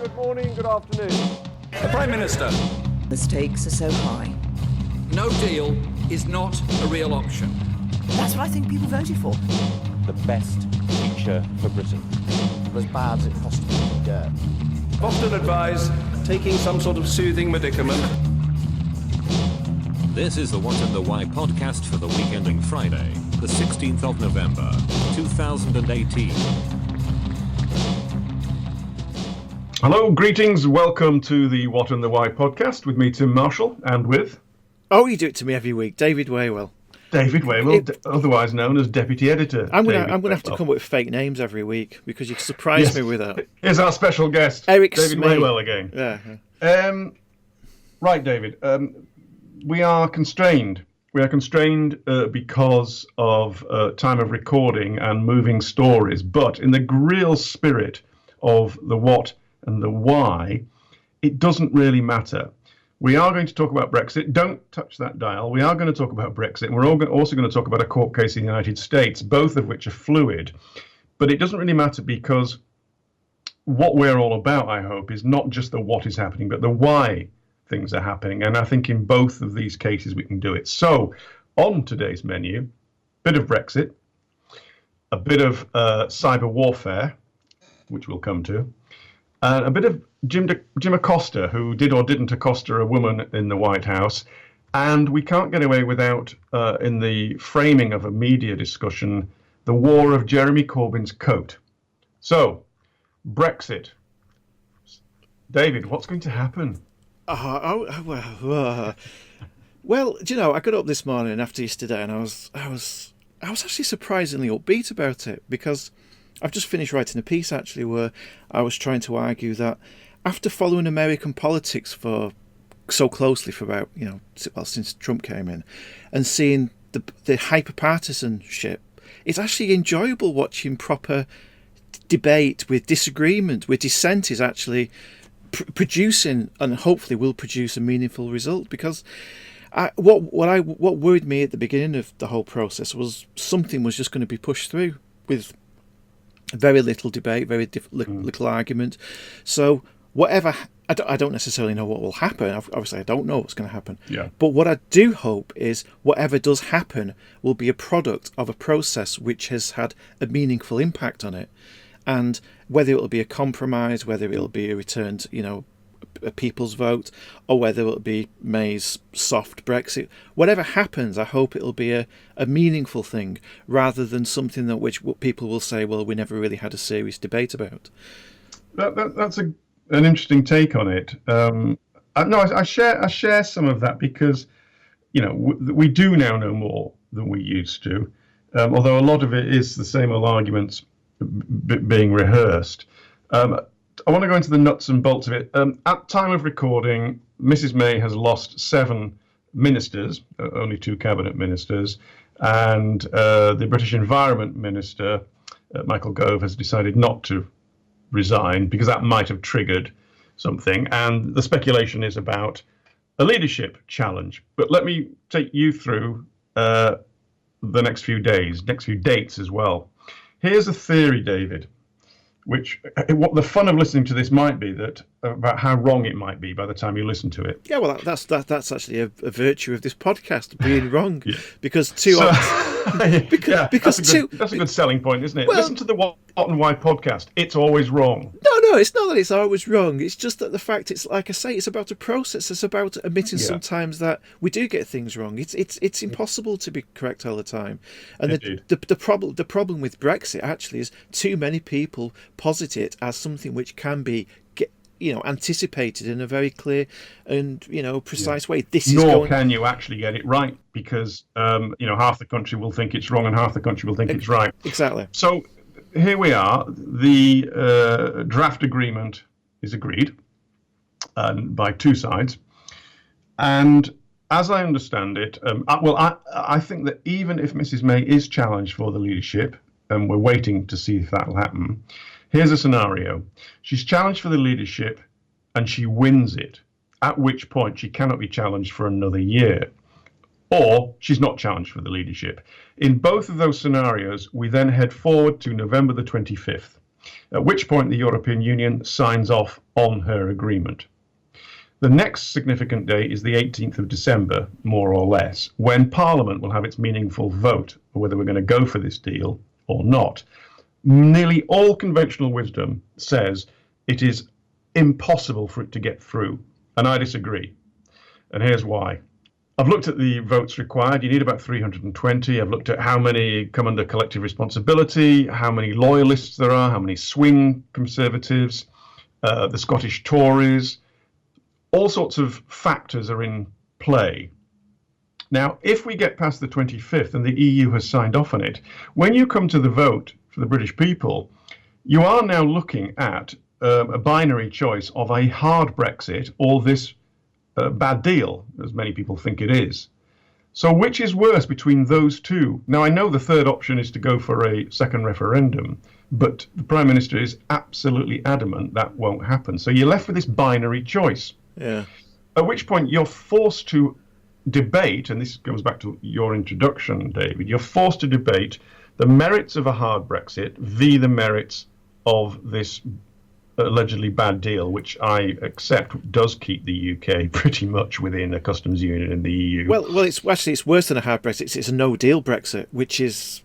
good morning, good afternoon. The Prime Minister. The stakes are so high. No deal is not a real option. That's what I think people voted for. The best future for Britain. As bad as it possibly can get. Often advise taking some sort of soothing medicament. This is the What and the Why podcast for the week ending Friday, the 16th of November, 2018. Hello, greetings, welcome to the What and the Why podcast with me, Tim Marshall, and with... Oh, you do it to me every week, David Waywell. David Waywell, otherwise known as Deputy Editor. I'm going to have to come up with fake names every week because you surprise me with that. Here's our special guest, Eric David Smith. Waywell again. Yeah. Right, David. We are constrained. We are constrained because of time of recording and moving stories. But in the real spirit of the what and the why, it doesn't really matter. We are going to talk about Brexit. Don't touch that dial. We are going to talk about Brexit. And we're also going to talk about a court case in the United States, both of which are fluid. But it doesn't really matter because what we're all about, I hope, is not just the what is happening, but the why things are happening. And I think in both of these cases, we can do it. So on today's menu, a bit of Brexit, a bit of cyber warfare, which we'll come to, a bit of Jim Acosta, who did or didn't accost a woman in the White House. And we can't get away without, in the framing of a media discussion, the war of Jeremy Corbyn's coat. So, Brexit. David, what's going to happen? Well, do you know, I got up this morning after yesterday and I was actually surprisingly upbeat about it because I've just finished writing a piece actually where I was trying to argue that after following American politics for so closely for about, since Trump came in and seeing the hyper-partisanship, it's actually enjoyable watching proper debate with disagreement, where dissent is actually producing and hopefully will produce a meaningful result. Because what worried me at the beginning of the whole process was something was just going to be pushed through with very little debate, very little argument. So whatever, I don't necessarily know what will happen. Obviously, I don't know what's going to happen. Yeah. But what I do hope is whatever does happen will be a product of a process which has had a meaningful impact on it. And whether it will be a compromise, whether it will be a returned, a people's vote, or whether it will be May's soft Brexit, whatever happens, I hope it will be a meaningful thing rather than something that which people will say, well, we never really had a serious debate about. That's an interesting take on it. I share some of that because, we do now know more than we used to, although a lot of it is the same old arguments being rehearsed. I want to go into the nuts and bolts of it. At time of recording, Mrs. May has lost 7 ministers, only 2 cabinet ministers, and the British Environment Minister, Michael Gove, has decided not to resign because that might have triggered something. And the speculation is about a leadership challenge. But let me take you through the next few dates as well. Here's a theory, David, which what the fun of listening to this might be that about how wrong it might be by the time you listen to it. Yeah, well, that's actually a virtue of this podcast, being wrong, Yeah. Because that's a good selling point, isn't it? Well, listen to the What and Why podcast. It's always wrong. No, it's not that it's always wrong. It's just that the fact, it's like I say, it's about a process. It's about admitting sometimes that we do get things wrong. It's impossible to be correct all the time. And the problem with Brexit actually is too many people posit it as something which can be anticipated in a very clear and precise way. Can you actually get it right because half the country will think it's wrong and half the country will think it's right. Exactly. So here we are. The draft agreement is agreed by 2 sides, and as I understand it, I think that even if Mrs. May is challenged for the leadership, and we're waiting to see if that will happen. Here's a scenario. She's challenged for the leadership and she wins it, at which point she cannot be challenged for another year. Or she's not challenged for the leadership. In both of those scenarios, we then head forward to November the 25th. at which point the European Union signs off on her agreement. The next significant date is the 18th of December, more or less, when Parliament will have its meaningful vote on whether we're going to go for this deal or not. Nearly all conventional wisdom says it is impossible for it to get through, and I disagree. And here's why. I've looked at the votes required. You need about 320. I've looked at how many come under collective responsibility, how many loyalists there are, how many swing Conservatives, the Scottish Tories. All sorts of factors are in play. Now, if we get past the 25th and the EU has signed off on it, when you come to the vote for the British people, you are now looking at a binary choice of a hard Brexit or this bad deal, as many people think it is. So which is worse between those two? Now, I know the third option is to go for a second referendum, but the Prime Minister is absolutely adamant that won't happen. So you're left with this binary choice. Yeah. At which point you're forced to debate, and this goes back to your introduction, David, you're forced to debate the merits of a hard Brexit v. the merits of this allegedly bad deal, which I accept does keep the UK pretty much within a customs union in the EU. Well, it's worse than a hard Brexit. It's a no-deal Brexit, which is,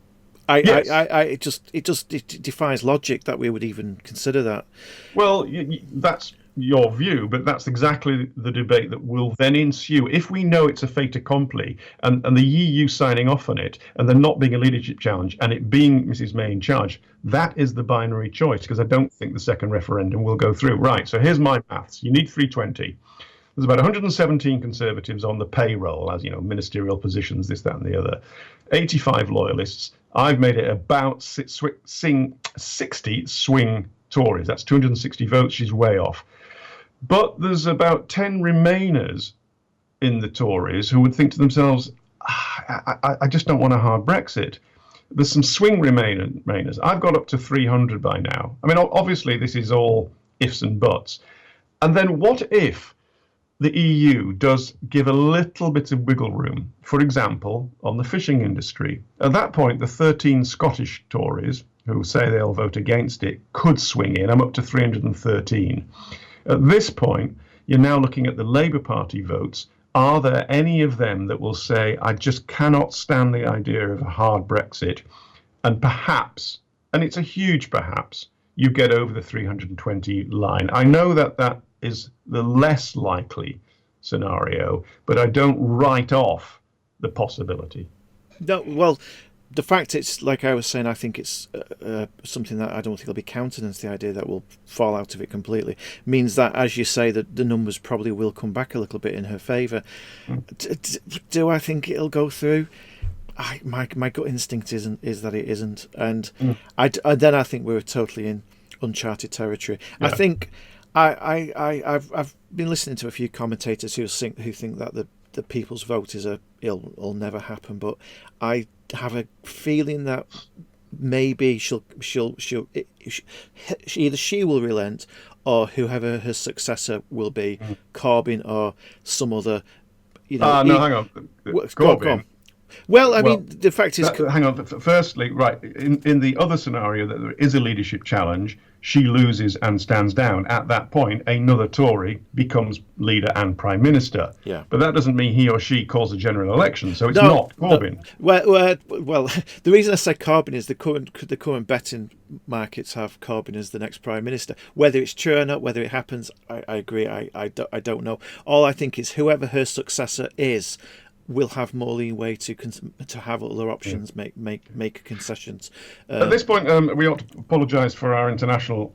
it defies logic that we would even consider that. Well, that's your view, but that's exactly the debate that will then ensue. If we know it's a fait accompli and the EU signing off on it and there not being a leadership challenge and it being Mrs May in charge, that is the binary choice, because I don't think the second referendum will go through. Right, so here's my maths. You need 320. There's about 117 Conservatives on the payroll, as you know, ministerial positions, this, that and the other. 85 loyalists. I've made it about 60 swing Tories. That's 260 votes. She's way off. But there's about 10 Remainers in the Tories who would think to themselves, I just don't want a hard Brexit. There's some swing Remainers. I've got up to 300 by now. I mean, obviously, this is all ifs and buts. And then what if the EU does give a little bit of wiggle room, for example, on the fishing industry? At that point, the 13 Scottish Tories, who say they'll vote against it, could swing in. I'm up to 313. At this point, you're now looking at the Labour Party votes. Are there any of them that will say, I just cannot stand the idea of a hard Brexit? And perhaps, and it's a huge perhaps, you get over the 320 line. I know that that is the less likely scenario, but I don't write off the possibility. No, well, the fact it's, like I was saying, I think it's something that I don't think will be countenanced, the idea that we'll fall out of it completely, means that, as you say, that the numbers probably will come back a little bit in her favour. Do I think it'll go through? My gut instinct is that it isn't, and then I think we're totally in uncharted territory. Yeah. I think I've been listening to a few commentators who think that the people's vote is it'll never happen, but I have a feeling that maybe either she will relent, or whoever her successor will be, Corbyn or some other. Hang on, Corbyn. Go on. Well, I mean, the fact is... hang on. Firstly, right, in the other scenario that there is a leadership challenge, she loses and stands down. At that point, another Tory becomes leader and Prime Minister. Yeah. But that doesn't mean he or she calls a general election, so it's not Corbyn. No. Well, the reason I say Corbyn is the current betting markets have Corbyn as the next Prime Minister. Whether it's true or not, whether it happens, I agree. I don't know. All I think is whoever her successor is will have more leeway to have other options, make concessions. At this point, we ought to apologise for our international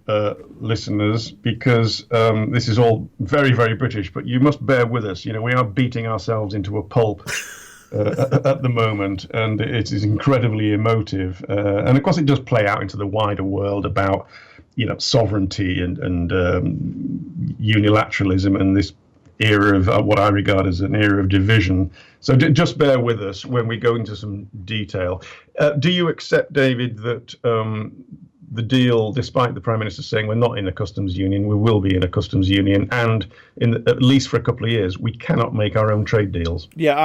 listeners, because this is all very, very British, but you must bear with us. You know, we are beating ourselves into a pulp at the moment, and it is incredibly emotive. And of course, it does play out into the wider world about, sovereignty and unilateralism, and this era of what I regard as an era of division. So just bear with us when we go into some detail. Do you accept, David, that the deal, despite the Prime Minister saying we're not in a customs union, we will be in a customs union, and at least for a couple of years, we cannot make our own trade deals. Yeah,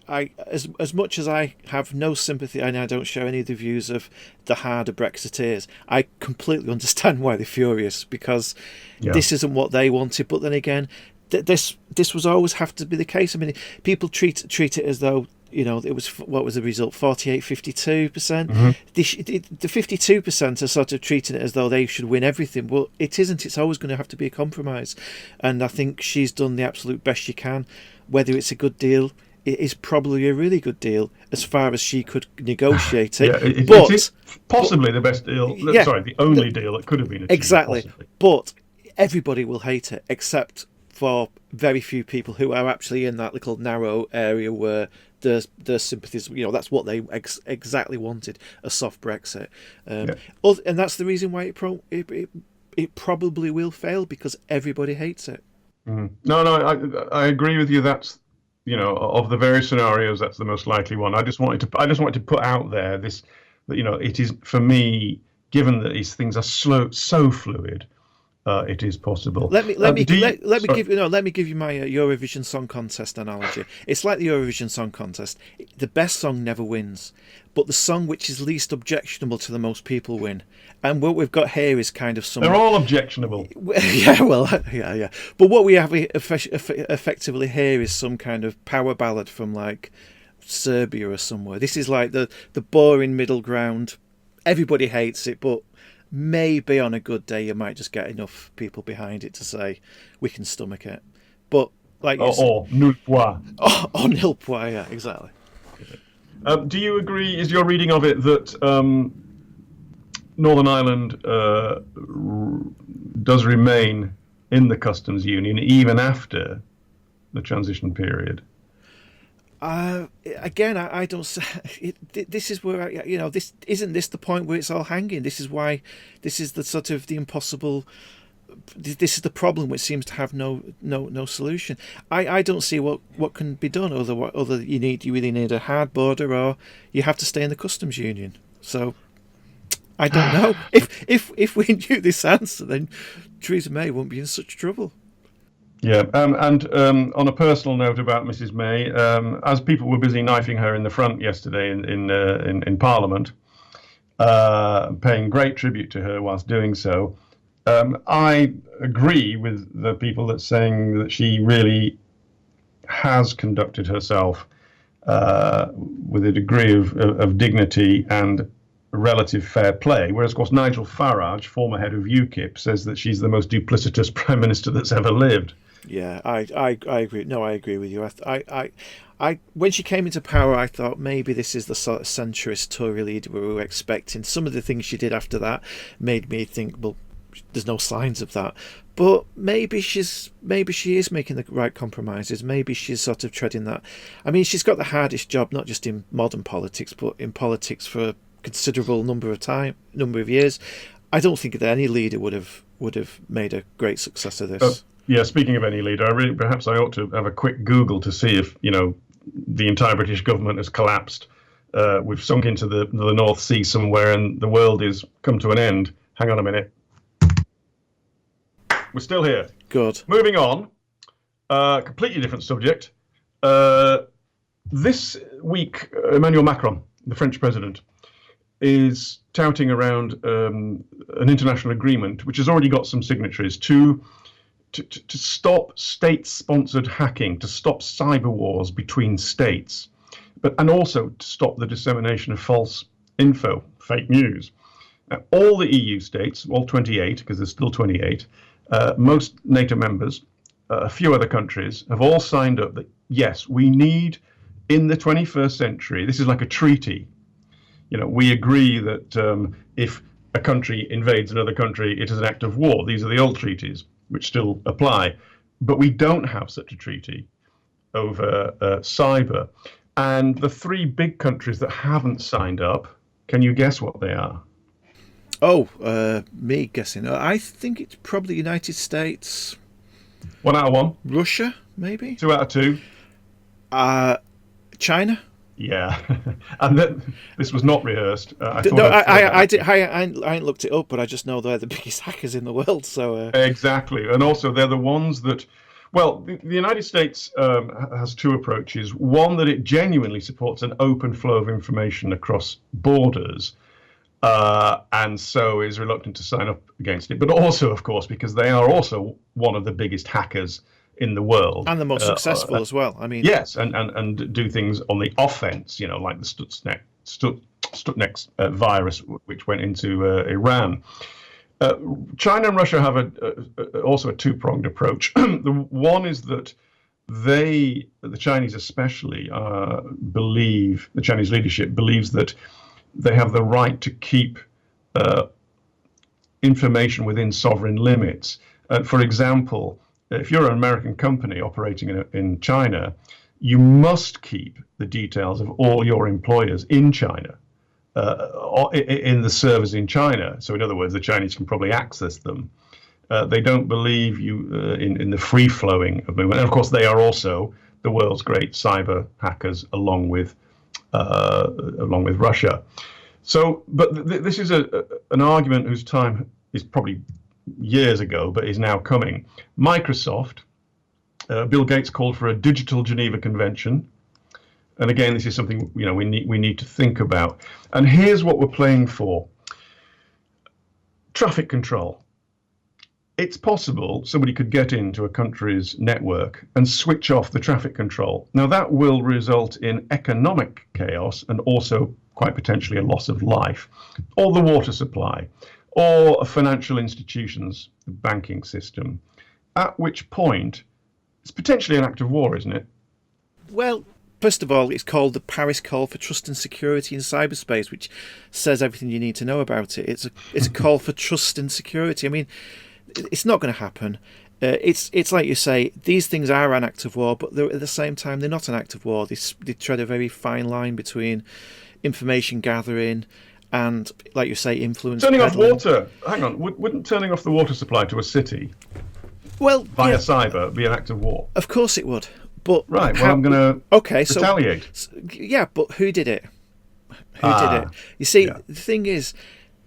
as much as I have no sympathy, and I don't share any of the views of the harder Brexiteers, I completely understand why they're furious, because this isn't what they wanted. But then again, this was always have to be the case. I mean, people treat it as though, you know, it was, what was the result, 48-52%. The 52% are sort of treating it as though they should win everything. Well, it isn't. It's always going to have to be a compromise, and I think she's done the absolute best she can. Whether it's a good deal, it is probably a really good deal as far as she could negotiate it. It is possibly the best deal. Sorry, the only deal that could have been achieved. Exactly. Possibly. But everybody will hate it, except for very few people who are actually in that little narrow area where the sympathies, you know, that's what they exactly wanted, a soft Brexit. And that's the reason why it probably will fail, because everybody hates it. No, I agree with you. That's, you know, of the various scenarios, that's the most likely one. I just wanted to put out there this, that, you know, it is, for me, given that these things are so fluid, it is possible. Let me give you my Eurovision Song Contest analogy. It's like the Eurovision Song Contest. The best song never wins, but the song which is least objectionable to the most people win. And what we've got here is kind of some. They're all objectionable. Yeah. But what we have effectively here is some kind of power ballad from like Serbia or somewhere. This is like the boring middle ground. Everybody hates it, but maybe on a good day you might just get enough people behind it to say we can stomach it. But like or nul point. Or nil point, yeah, exactly. Do you agree? Is your reading of it that Northern Ireland does remain in the customs union even after the transition period? Again, I don't. This is where this isn't this the point where it's all hanging. This is why. This is the sort of the impossible. This is the problem, which seems to have no solution. I don't see what can be done other you really need a hard border, or you have to stay in the customs union. So I don't know. If we knew this answer, then Theresa May wouldn't be in such trouble. Yeah, and on a personal note about Mrs. May, as people were busy knifing her in the front yesterday in Parliament, paying great tribute to her whilst doing so, I agree with the people that's saying that she really has conducted herself with a degree of dignity and relative fair play, whereas, of course, Nigel Farage, former head of UKIP, says that she's the most duplicitous Prime Minister that's ever lived. Yeah, I agree. No, I agree with you. I when she came into power, I thought maybe this is the sort of centrist Tory leader we were expecting. Some of the things she did after that made me think, well, there's no signs of that. But maybe she is making the right compromises. Maybe she's sort of treading that. I mean, she's got the hardest job, not just in modern politics, but in politics for a considerable number of years. I don't think that any leader would have made a great success of this. Yeah, speaking of any leader, perhaps I ought to have a quick Google to see if, you know, the entire British government has collapsed. We've sunk into the North Sea somewhere, and the world is come to an end. Hang on a minute. We're still here. Good. Moving on. Completely different subject. This week, Emmanuel Macron, the French president, is touting around an international agreement which has already got some signatories to stop state-sponsored hacking, to stop cyber wars between states, and also to stop the dissemination of false info, fake news. Now, all the EU states, all 28, because there's still 28, most NATO members, a few other countries, have all signed up that, yes, we need, in the 21st century, this is like a treaty. You know, we agree that if a country invades another country, it is an act of war. These are the old treaties, which still apply. But we don't have such a treaty over cyber. And the three big countries that haven't signed up, can you guess what they are? Oh, me guessing. I think it's probably United States. 1 out of 1. Russia, maybe? 2 out of 2. China? Yeah, and this was not rehearsed. I thought No, I'd throw that I ain't looked it up, but I just know they're the biggest hackers in the world. So Exactly, and also they're the ones that. Well, the United States has two approaches. One, that it genuinely supports an open flow of information across borders, and so is reluctant to sign up against it. But also, of course, because they are also one of the biggest hackers in the world. and the most successful as well. I mean, Yes, and do things on the offense, like the Stuxnet virus, which went into Iran. China and Russia have also a two-pronged approach. The one is that the Chinese especially, the Chinese leadership believes that they have the right to keep information within sovereign limits. For example, if you're an American company operating in China, you must keep the details of all your employers in China, in the servers in China. So in other words, the Chinese can probably access them. They don't believe you in the free flowing of movement. And of course, they are also the world's great cyber hackers, along with Russia. So, but this is an argument whose time is probably years ago, but is now coming. Microsoft, Bill Gates called for a digital Geneva Convention. And again, this is something we need to think about. And here's what we're playing for: traffic control. It's possible somebody could get into a country's network and switch off the traffic control. Now, that will result in economic chaos and also quite potentially a loss of life, or the water supply, or financial institutions, the banking system, at which point it's potentially an act of war, isn't it? well, first of all, it's called the Paris Call for Trust and Security in Cyberspace, which says everything you need to know about it. It's a call for trust and security. I mean, it's not going to happen. It's like you say, these things are an act of war, but at the same time, they're not an act of war. They tread a very fine line between information gathering and, like you say, influence. Turning off peddling. water. Hang on. Wouldn't turning off the water supply to a city Well, via yeah, cyber be an act of war? of course it would. But Right. Well, I'm going to retaliate. Yeah, but who did it? Who did it? You see, yeah. the thing is,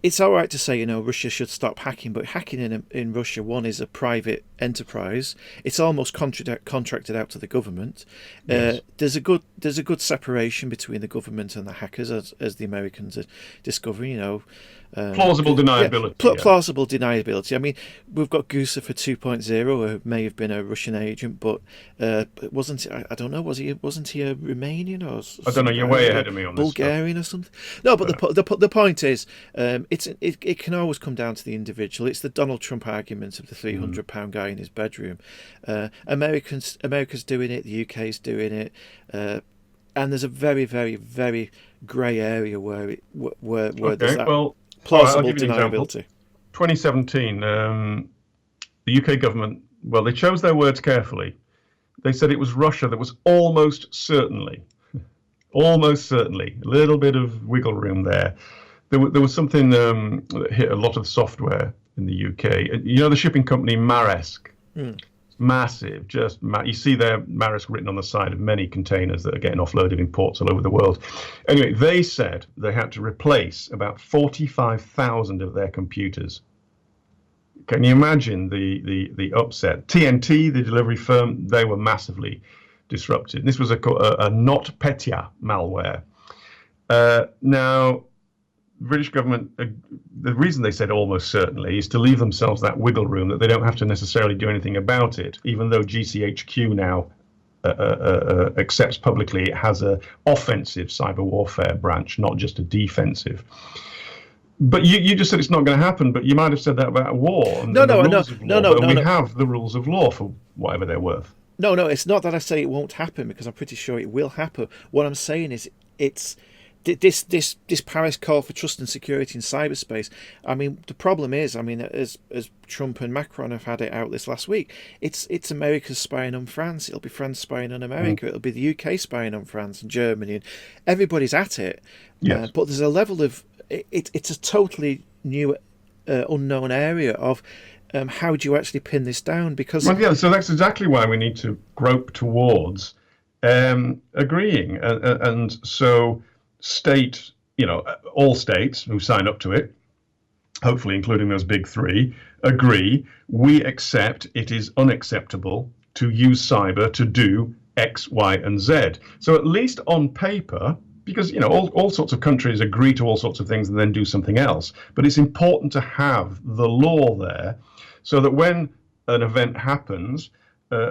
it's all right to say, Russia should stop hacking, but hacking in Russia, one, is a private enterprise. It's almost contracted out to the government. Yes. There's a good separation between the government and the hackers, as the Americans are discovering. Plausible deniability. Yeah, plausible deniability. I mean, we've got Gusev 2.0, who may have been a Russian agent, but wasn't I don't know. Wasn't he a Romanian or? I don't know. You're way ahead of me on this stuff. Bulgarian or something. No, but the point is, it can always come down to the individual. It's the Donald Trump argument of the £300 guy in his bedroom. America's doing it. The UK's doing it. And there's a very, very, very grey area where there's that plausible deniability. 2017, the UK government, they chose their words carefully. They said it was Russia that was almost certainly, a little bit of wiggle room there. There was something that hit a lot of software in the UK. The shipping company Maersk. Massive, you see there Maersk written on the side of many containers that are getting offloaded in ports all over the world. Anyway, they said they had to replace about 45,000 of their computers. Can you imagine the upset? TNT, the delivery firm, they were massively disrupted. This was a NotPetya malware. Now, British government, the reason they said almost certainly is to leave themselves that wiggle room that they don't have to necessarily do anything about it, even though GCHQ now accepts publicly it has an offensive cyber warfare branch, not just a defensive. But you just said it's not going to happen, but you might have said that about war. And we have the rules of law for whatever they're worth. No, it's not that I say it won't happen, because I'm pretty sure it will happen. What I'm saying is it's this Paris call for trust and security in cyberspace. I mean, the problem is, as Trump and Macron have had it out this last week, it's America spying on France. It'll be France spying on America. It'll be the UK spying on France and Germany, and everybody's at it. Yes. But there's a level of it's a totally new, unknown area of how do you actually pin this down? Because so that's exactly why we need to grope towards agreeing. And so all states who sign up to it, hopefully including those big three, agree we accept it is unacceptable to use cyber to do X, Y, and Z. So at least on paper, because all sorts of countries agree to all sorts of things and then do something else, but it's important to have the law there so that when an event happens,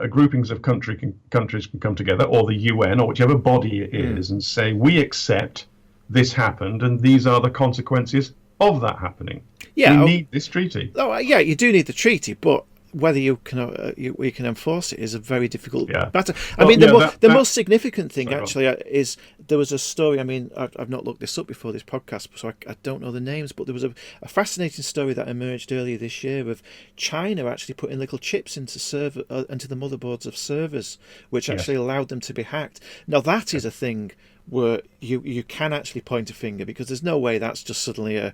groupings of countries can come together, or the UN or whichever body it is, and say we accept this happened and these are the consequences of that happening. Yeah, we need this treaty. Oh, yeah, you do need the treaty, but whether you can enforce it is a very difficult matter. I mean, the most significant thing actually is there was a story. I mean, I've not looked this up before this podcast, so I don't know the names. But there was a fascinating story that emerged earlier this year of China actually putting little chips into the motherboards of servers, which actually allowed them to be hacked. Now that is a thing where you can actually point a finger, because there's no way that's just suddenly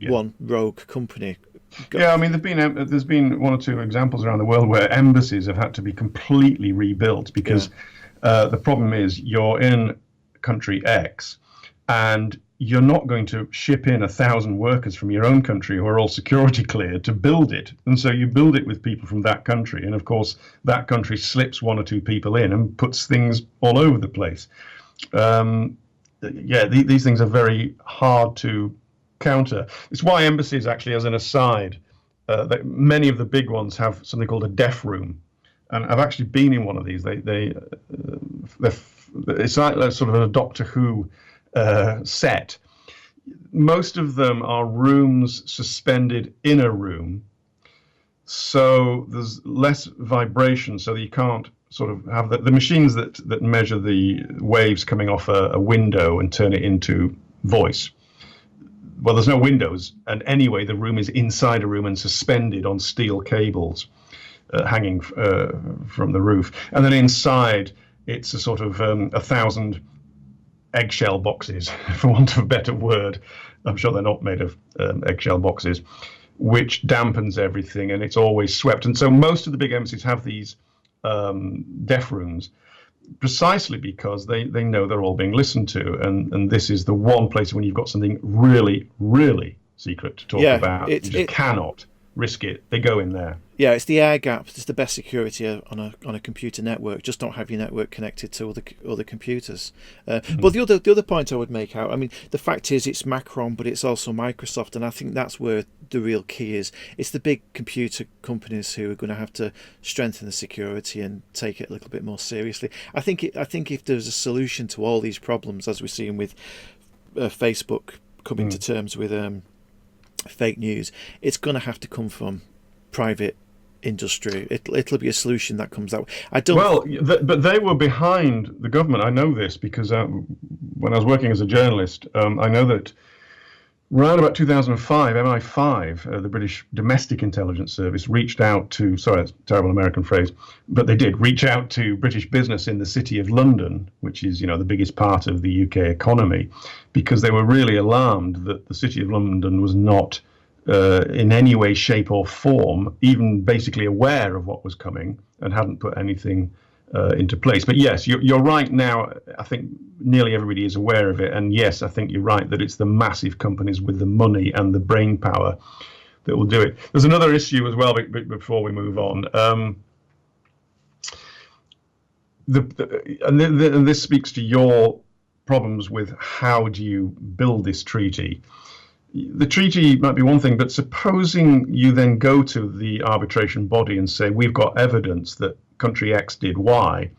one rogue company. Yeah, I mean, there's been one or two examples around the world where embassies have had to be completely rebuilt because the problem is you're in country X and you're not going to ship in 1,000 workers from your own country who are all security cleared to build it. And so you build it with people from that country. And of course, that country slips one or two people in and puts things all over the place. These things are very hard to counter. It's why embassies, actually, as an aside, many of the big ones have something called a deaf room, and I've actually been in one of these. It's like sort of a Doctor Who set. Most of them are rooms suspended in a room, so there's less vibration, so that you can't sort of have the machines that measure the waves coming off a window and turn it into voice. Well, there's no windows, and anyway, the room is inside a room and suspended on steel cables hanging from the roof. And then inside, it's a sort of 1,000 eggshell boxes, for want of a better word. I'm sure they're not made of eggshell boxes, which dampens everything, and it's always swept. And so most of the big embassies have these deaf rooms, precisely because they know they're all being listened to, and this is the one place when you've got something really, really secret to talk about. You just cannot risk it. They go in there. Yeah, it's the air gap. It's the best security on a computer network. Just don't have your network connected to other computers. But the other point I would make out, I mean, the fact is it's Macron, but it's also Microsoft, and I think that's where the real key is. It's the big computer companies who are going to have to strengthen the security and take it a little bit more seriously. I think if there's a solution to all these problems, as we're seeing with Facebook coming to terms with fake news, it's going to have to come from private industry. It'll be a solution that comes out. But they were behind the government. I know this because when I was working as a journalist, I know that around about 2005, MI5, the British Domestic Intelligence Service, reached out to, sorry, that's a terrible American phrase, but they did reach out to British business in the City of London, which is, the biggest part of the UK economy, because they were really alarmed that the City of London was not in any way, shape or form, even basically aware of what was coming, and hadn't put anything into place. But yes, you're right now. I think nearly everybody is aware of it. And yes, I think you're right that it's the massive companies with the money and the brain power that will do it. There's another issue as well before we move on. And this speaks to your problems with how do you build this treaty. The treaty might be one thing, but supposing you then go to the arbitration body and say, we've got evidence that country X did Y,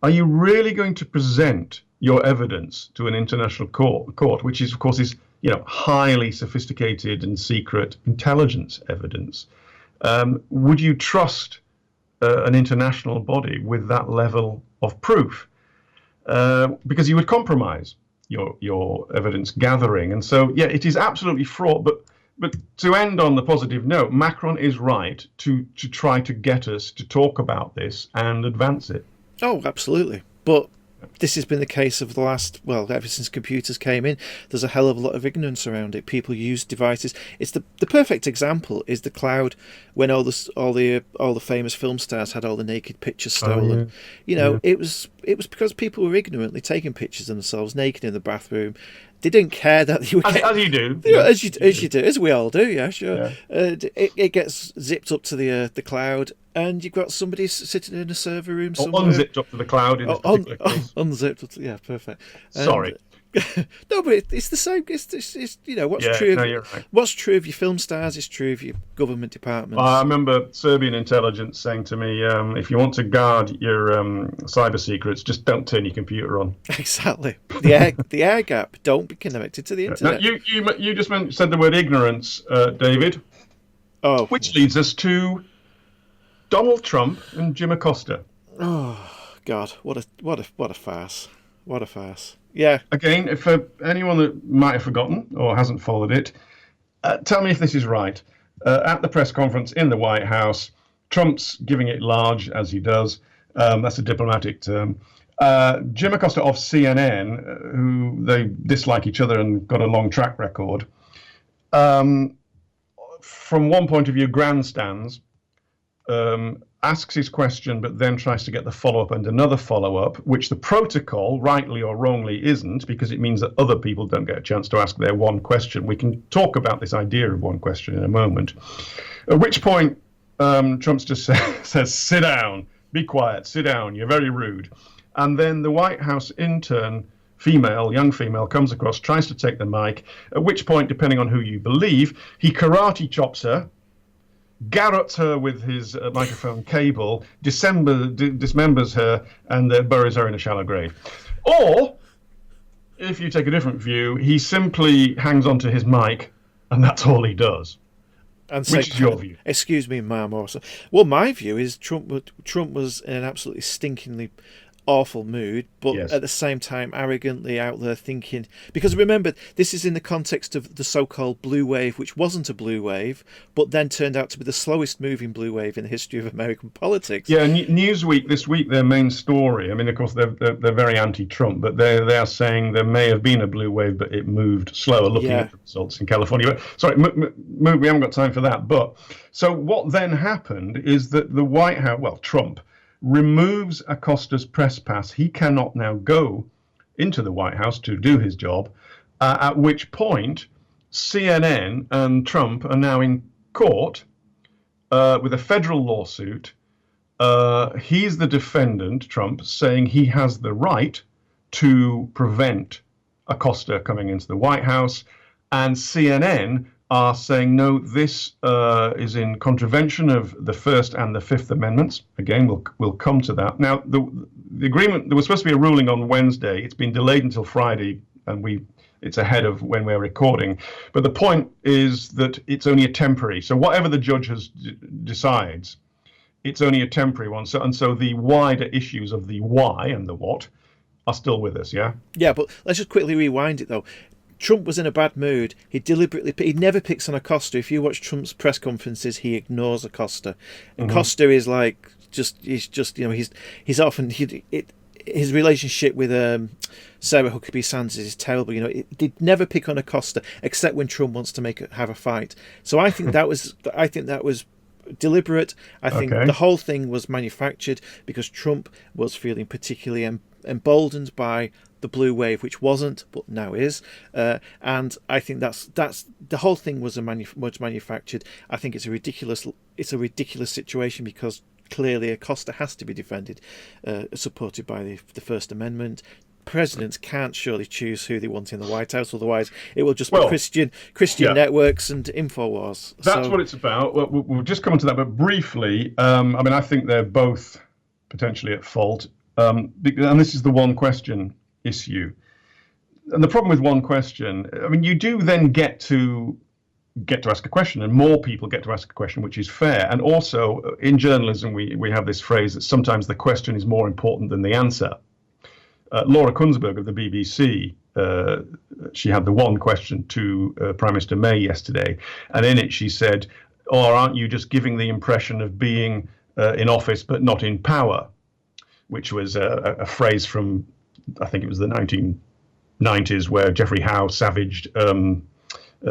are you really going to present your evidence to an international court, which is, of course, is highly sophisticated and secret intelligence evidence? Would you trust an international body with that level of proof? Because you would compromise your evidence gathering. And so, yeah, it is absolutely fraught. But to end on the positive note, Macron is right to try to get us to talk about this and advance it. Oh, absolutely. But This has been the case of the last, well, ever since computers came in. There's a hell of a lot of ignorance around it. People use devices. It's the perfect example is the cloud, when all the famous film stars had all the naked pictures stolen. It was because people were ignorantly taking pictures of themselves naked in the bathroom. They didn't care that they were as you do, as you do, as we all do. Yeah, sure. Yeah. It gets zipped up to the cloud, and you've got somebody sitting in a server room somewhere. Or unzipped up to the cloud in this particular case. Unzipped. Yeah, perfect. Sorry. No, but it's the same. It's what's true. You're right. What's true of your film stars is true of your government departments. I remember Serbian intelligence saying to me, if you want to guard your cyber secrets, just don't turn your computer on. Exactly. The air gap. Don't be connected to the internet. Now, you just said the word ignorance, David. Oh, which leads us to Donald Trump and Jim Acosta. Oh God, what a farce! What a farce! Yeah. Again, for anyone that might have forgotten or hasn't followed it, tell me if this is right. At the press conference in the White House, Trump's giving it large, as he does. That's a diplomatic term. Jim Acosta of CNN, who they dislike each other and got a long track record, from one point of view, grandstands, asks his question, but then tries to get the follow-up and another follow-up, which the protocol, rightly or wrongly, isn't, because it means that other people don't get a chance to ask their one question. We can talk about this idea of one question in a moment. At which point, Trump just says, sit down, be quiet, sit down, you're very rude. And then the White House intern, young female, comes across, tries to take the mic, at which point, depending on who you believe, he karate chops her, garrots her with his microphone cable, dismembers her, and buries her in a shallow grave. Or, if you take a different view, he simply hangs onto his mic, and that's all he does. And which is your view? Excuse me, ma'am. Also, well, my view is Trump was in an absolutely stinkingly awful mood, but yes, at the same time arrogantly out there thinking, because remember, this is in the context of the so-called blue wave, which wasn't a blue wave, but then turned out to be the slowest moving blue wave in the history of American politics. Yeah, Newsweek this week, their main story, I mean, of course, they're very anti-Trump, but they are saying there may have been a blue wave, but it moved slower, looking at the results in California. But sorry, we haven't got time for that. But so what then happened is that the White House, Trump, removes Acosta's press pass. He cannot now go into the White House to do his job, at which point CNN and Trump are now in court with a federal lawsuit. He's the defendant, Trump, saying he has the right to prevent Acosta coming into the White House, and CNN are saying, no, this is in contravention of the First and the Fifth Amendments. Again, we'll come to that. Now, the agreement, there was supposed to be a ruling on Wednesday. It's been delayed until Friday, and it's ahead of when we're recording. But the point is that it's only a temporary. So whatever the judge decides, it's only a temporary one. So the wider issues of the why and the what are still with us, yeah? Yeah, but let's just quickly rewind it, though. Trump was in a bad mood. He never picks on Acosta. If you watch Trump's press conferences, he ignores Acosta. And Acosta is like he's often his relationship with Sarah Huckabee Sanders is terrible. He'd never pick on Acosta except when Trump wants to have a fight. So I think that was deliberate. I think the whole thing was manufactured because Trump was feeling particularly emboldened by the blue wave, which wasn't, but now is, and I think that's the whole thing was manufactured. I think it's a ridiculous situation because clearly Acosta has to be defended, supported by the First Amendment. Presidents can't surely choose who they want in the White House, otherwise it will just be Christian networks and InfoWars. That's what it's about. We'll just come on to that, but briefly, I think they're both potentially at fault, and this is the one question issue. And the problem with one question, you do then get to ask a question, and more people get to ask a question, which is fair. And also in journalism, we have this phrase that sometimes the question is more important than the answer. Laura Kunsberg of the BBC, she had the one question to Prime Minister May yesterday, and in it she said, "Or aren't you just giving the impression of being in office but not in power?" Which was a phrase from I think it was the 1990s, where Geoffrey Howe savaged Prime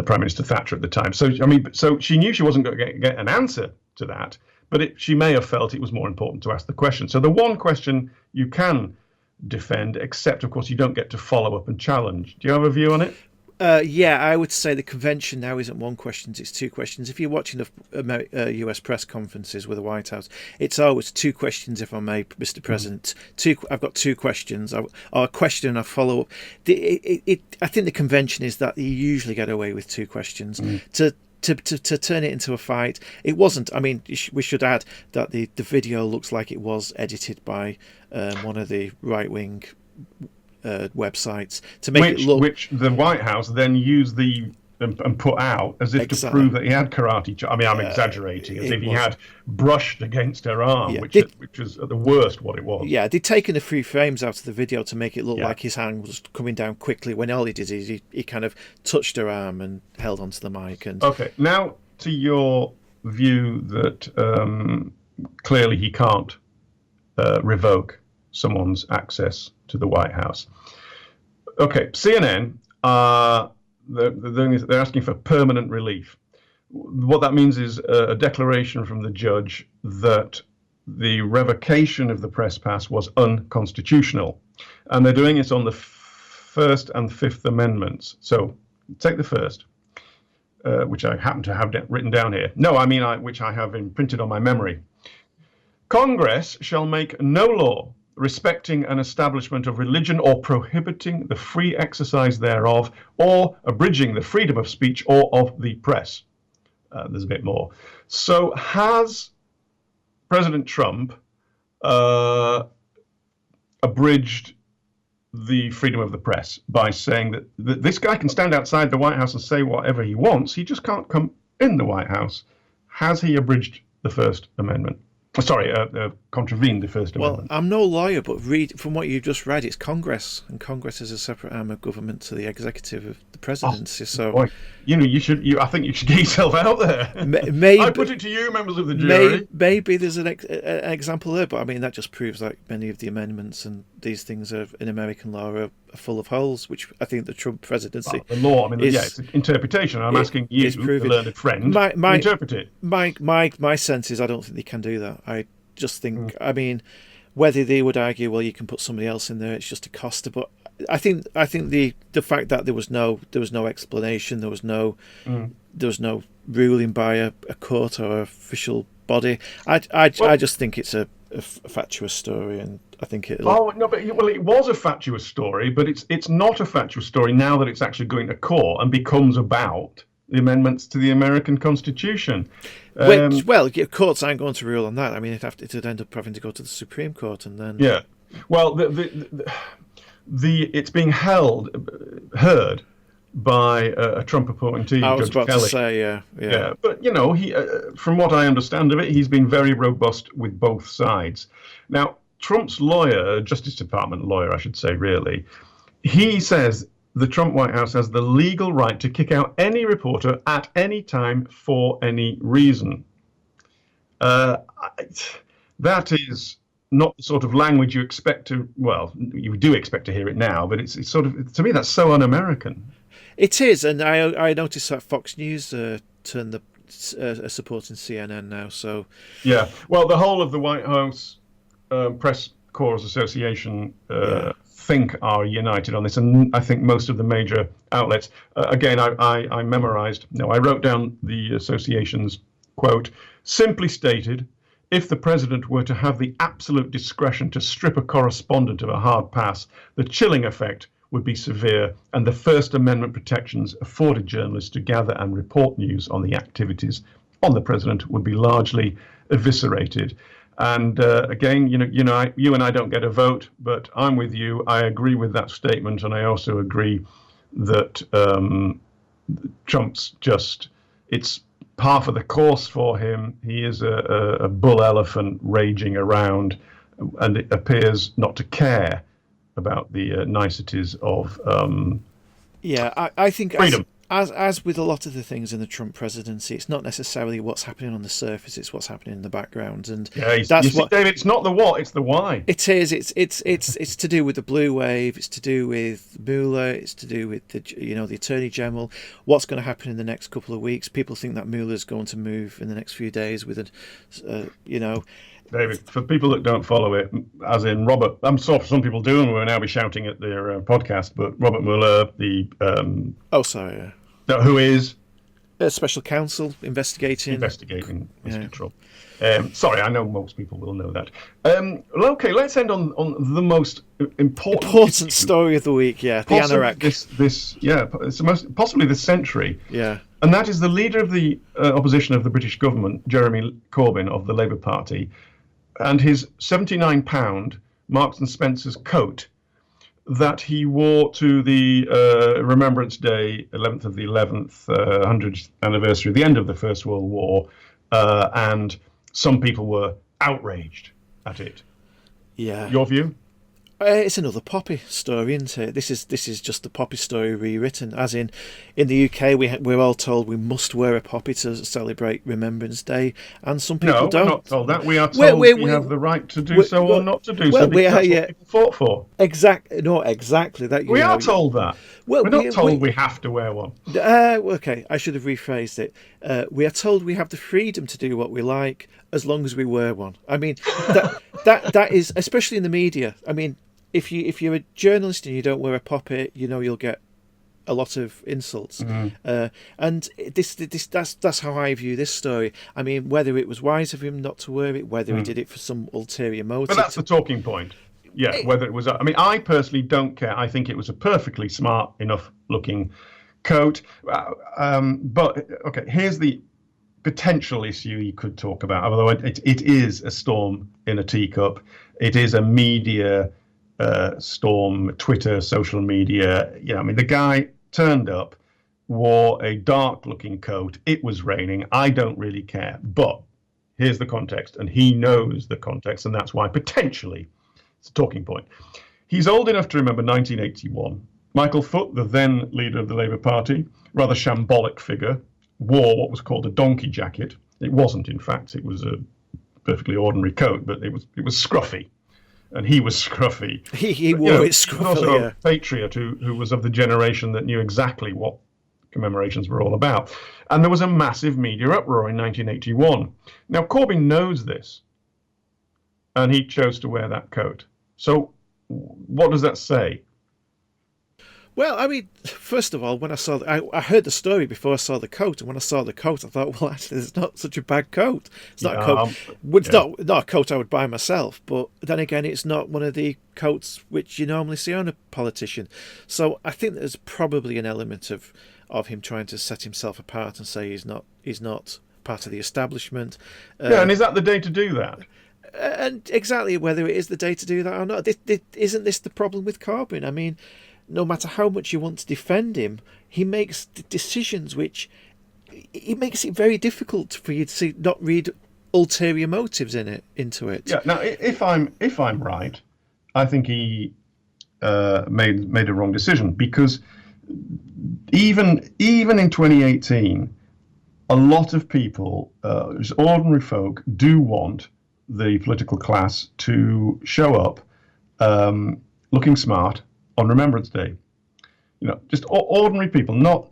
Minister Thatcher at the time. So so she knew she wasn't going to get an answer to that, but she may have felt it was more important to ask the question. So the one question you can defend, except of course you don't get to follow up and challenge. Do you have a view on it? Yeah, I would say the convention now isn't one question, it's two questions. If you're watching the US press conferences with the White House, it's always two questions, if I may, Mr. President. I've got two questions, or a question and a follow-up. I think the convention is that you usually get away with two questions. To turn it into a fight, it wasn't. I mean, we should add that the video looks like it was edited by one of the right-wing websites to make it look, which the White House then used and put out as if to prove that he had karate. I mean, I'm exaggerating, as if he had brushed against her arm, which was at the worst what it was. Yeah, they'd taken a few frames out of the video to make it look like his hand was coming down quickly, when all he did is he kind of touched her arm and held onto the mic. And okay, now to your view that clearly he can't revoke someone's access to the White House. Okay, CNN, they're asking for permanent relief. What that means is a declaration from the judge that the revocation of the press pass was unconstitutional. And they're doing it on the First and Fifth Amendments. So take the first, which I happen to have written down here. No, I mean, which I have imprinted on my memory. Congress shall make no law respecting an establishment of religion or prohibiting the free exercise thereof or abridging the freedom of speech or of the press. There's a bit more. So has President Trump abridged the freedom of the press by saying that this guy can stand outside the White House and say whatever he wants, he just can't come in the White House? Has he abridged the First Amendment? Sorry, contravened the First Amendment. Well, I'm no lawyer, but read from what you just read, it's Congress, and Congress is a separate arm of government to the executive of the presidency. So, boy, I think you should get yourself out there. Maybe, I put it to you, members of the jury. Maybe there's an example there, but I mean that just proves that many of the amendments and these things in American law are full of holes, which I think the Trump presidency. The law, I mean, it's an interpretation. I'm asking you, the learned friend, to interpret it. My sense is I don't think they can do that. I just think, I mean, whether they would argue, well, you can put somebody else in there, it's just a cost. But I think the fact that there was no explanation, there was no ruling by a court or official body. I just think it's a fatuous story, and I think it. Oh no, but it was a fatuous story, but it's not a fatuous story now that it's actually going to court and becomes about the amendments to the American Constitution. Well, courts aren't going to rule on that. I mean, it'd end up having to go to the Supreme Court, and then well, it's being heard by a Trump appointee, I was Judge about Kelly. to say, yeah. But he, from what I understand of it, he's been very robust with both sides. Now, Trump's lawyer, Justice Department lawyer, I should say, really, he says the Trump White House has the legal right to kick out any reporter at any time for any reason. That is not the sort of language you expect to. Well, you do expect to hear it now, but it's sort of, to me, that's so un-American. It is, and I noticed that Fox News turned the supporting CNN now. So yeah, well, the whole of the White House Press Corps Association think are united on this, and I think most of the major outlets. Again, I wrote down the association's quote. Simply stated, if the president were to have the absolute discretion to strip a correspondent of a hard pass, the chilling effect would be severe, and the First Amendment protections afforded journalists to gather and report news on the activities on the president would be largely eviscerated. And again, you and I don't get a vote, but I'm with you. I agree with that statement, and I also agree that Trump's it's par for the course for him. He is a bull elephant raging around, and it appears not to care about the niceties of I think freedom. as with a lot of the things in the Trump presidency, it's not necessarily what's happening on the surface; it's what's happening in the background, and you see, David, it's not the what, it's the why. It is. It's to do with the blue wave. It's to do with Mueller. It's to do with the Attorney General. What's going to happen in the next couple of weeks? People think that Mueller's going to move in the next few days with David, for people that don't follow it, as in Robert, I'm sorry, some people do, and we'll now be shouting at their podcast, but Robert Mueller, who is a special counsel investigating Mr. Trump. Sorry, I know most people will know that. Okay, let's end on the most important story of the week. Yeah, the anorak. It's possibly the century. Yeah, and that is the leader of the opposition of the British government, Jeremy Corbyn of the Labour Party, and his £79 Marks and Spencer's coat that he wore to the Remembrance Day, 11th of the 11th, 100th anniversary of the end of the First World War, and some people were outraged at it. Yeah. Your view? It's another Poppy story, isn't it? This is just the Poppy story rewritten. As in the UK, we're all told we must wear a poppy to celebrate Remembrance Day, and some people don't. No, we're not told that. We are told we have the right to do so or not to do so, because that's what people fought for. Exactly. That we are told that. We're not told we have to wear one. Okay, I should have rephrased it. We are told we have the freedom to do what we like as long as we wear one. I mean, that is, especially in the media. I mean, if you're a journalist and you don't wear a poppy, you'll get a lot of insults. And that's how I view this story. I mean, whether it was wise of him not to wear it, whether he did it for some ulterior motive. But that's the talking point. Yeah, whether it was. I mean, I personally don't care. I think it was a perfectly smart enough looking coat. But okay, here's the potential issue you could talk about. Although it is a storm in a teacup. It is a media storm, Twitter, social media. I mean, the guy turned up, wore a dark-looking coat. It was raining. I don't really care. But here's the context, and he knows the context, and that's why potentially it's a talking point. He's old enough to remember 1981. Michael Foot, the then leader of the Labour Party, rather shambolic figure, wore what was called a donkey jacket. It wasn't, in fact. It was a perfectly ordinary coat, but it was scruffy. And he was scruffy. He wore it scruffy. Also a patriot who was of the generation that knew exactly what commemorations were all about. And there was a massive media uproar in 1981. Now, Corbyn knows this, and he chose to wear that coat. So what does that say? Well, I mean, first of all, when I heard the story before I saw the coat, and when I saw the coat, I thought, well, actually, it's not such a bad coat. It's not a coat. It's not a coat I would buy myself. But then again, it's not one of the coats which you normally see on a politician. So I think there's probably an element of him trying to set himself apart and say he's not part of the establishment. And is that the day to do that? And exactly whether it is the day to do that or not. Isn't this the problem with Corbyn? I mean, no matter how much you want to defend him, he makes decisions which it makes it very difficult for you to not read ulterior motives into it. Yeah. Now, if I'm right, I think he made a wrong decision, because even in 2018, a lot of people, just ordinary folk, do want the political class to show up looking smart on Remembrance Day. Just ordinary people, not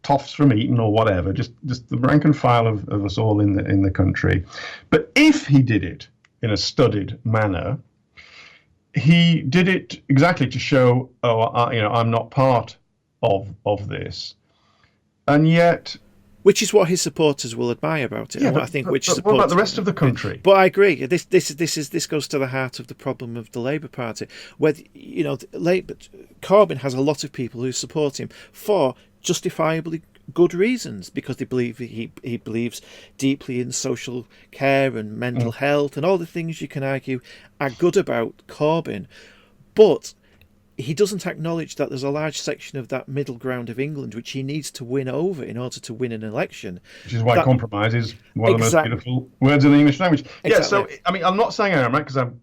toffs from Eton or whatever, just the rank and file of us all in the country. But if he did it in a studied manner, he did it exactly to show, I'm not part of this, and yet. Which is what his supporters will admire about it. Yeah, I think. What about the rest of the country? But I agree. This goes to the heart of the problem of the Labour Party. Where Corbyn has a lot of people who support him for justifiably good reasons, because they believe he believes deeply in social care and mental health and all the things you can argue are good about Corbyn. But he doesn't acknowledge that there's a large section of that middle ground of England which he needs to win over in order to win an election. Which is why compromise is one of the most beautiful words in the English language. Yeah, so, I mean, I'm not saying I am right, because I'm,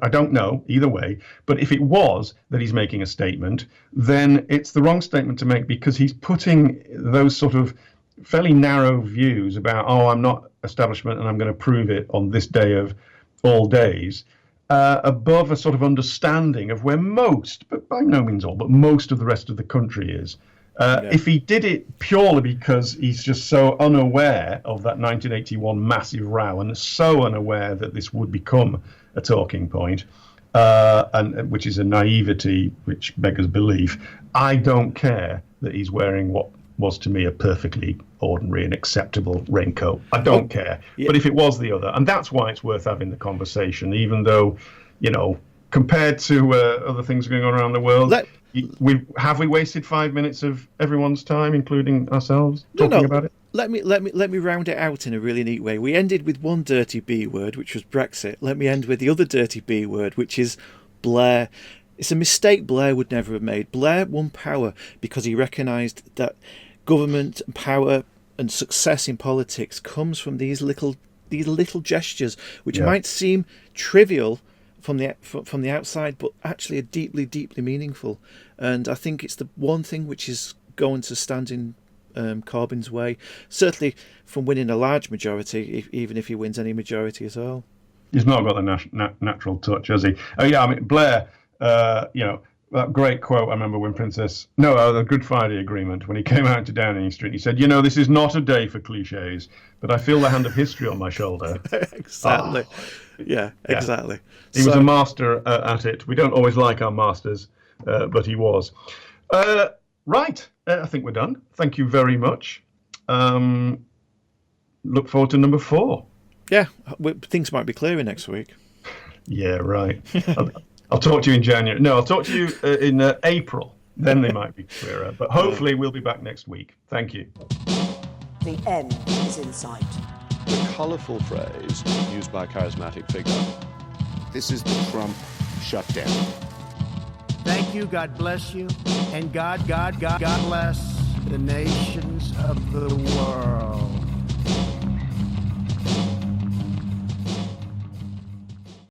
I don't know either way. But if it was that he's making a statement, then it's the wrong statement to make, because he's putting those sort of fairly narrow views about, I'm not establishment and I'm going to prove it on this day of all days, above a sort of understanding of where most, but by no means all, but most of the rest of the country is. If he did it purely because he's just so unaware of that 1981 massive row and so unaware that this would become a talking point, and which is a naivety which beggars belief, I don't care that he's wearing what was to me a perfectly ordinary and acceptable raincoat. I don't care. Yeah. But if it was the other, and that's why it's worth having the conversation, even though, compared to other things going on around the world, have we wasted 5 minutes of everyone's time, including ourselves, talking about it? Let me round it out in a really neat way. We ended with one dirty B word, which was Brexit. Let me end with the other dirty B word, which is Blair. It's a mistake Blair would never have made. Blair won power because he recognised that government and power and success in politics comes from these little gestures, which might seem trivial from the outside, but actually are deeply, deeply meaningful. And I think it's the one thing which is going to stand in Corbyn's way, certainly from winning a large majority, even if he wins any majority at all. He's not got the natural touch, has he? Oh yeah, I mean Blair. That great quote I remember when the Good Friday Agreement, when he came out to Downing Street, he said, this is not a day for cliches, but I feel the hand of history on my shoulder. Exactly. Yeah, exactly. He was a master at it. We don't always like our masters, but he was. Right. I think we're done. Thank you very much. Look forward to number 4. Yeah, things might be clearer next week. Yeah, right. I'll talk to you in January. No, I'll talk to you in April. Then they might be clearer. But hopefully we'll be back next week. Thank you. The end is in sight. The colourful phrase used by a charismatic figure. This is the Trump shutdown. Thank you, God bless you, and God bless the nations of the world.